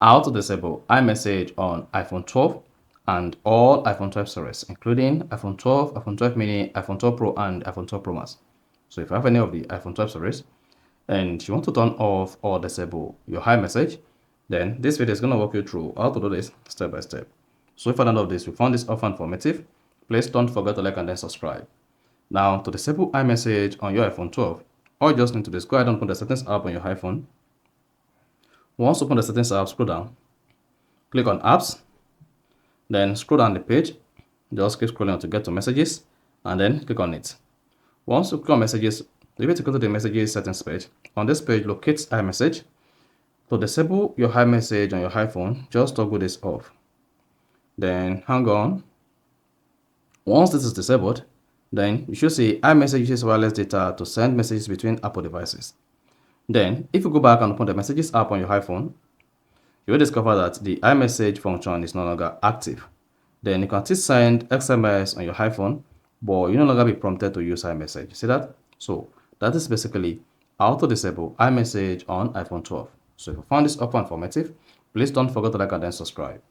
How to disable iMessage on iPhone 12 and all iPhone 12 series, including iPhone 12, iPhone 12 mini, iPhone 12 Pro, and iPhone 12 Pro Max. So if you have any of the iPhone 12 series and you want to turn off or disable your iMessage, then this video is going to walk you through how to do this step by step. So if you don't this, you found this offer informative, please don't forget to like and then subscribe. Now, to disable iMessage on your iPhone 12, all you just need to do is go ahead and open the settings app on your iPhone. Once you open the settings app, scroll down, click on apps, then scroll down the page, just keep scrolling to get to messages, and then click on it. Once you click on messages, you need to go to the messages settings page. On this page, locate iMessage. To disable your iMessage on your iPhone, just toggle this off. Then hang on. Once this is disabled, then you should see iMessage uses wireless data to send messages between Apple devices. Then, if you go back and open the messages app on your iPhone, you will discover that the iMessage function is no longer active. Then you can still send SMS on your iPhone, but you no longer be prompted to use iMessage. See that? So that is basically how to disable iMessage on iPhone 12. So if you found this offer informative, please don't forget to like and then subscribe.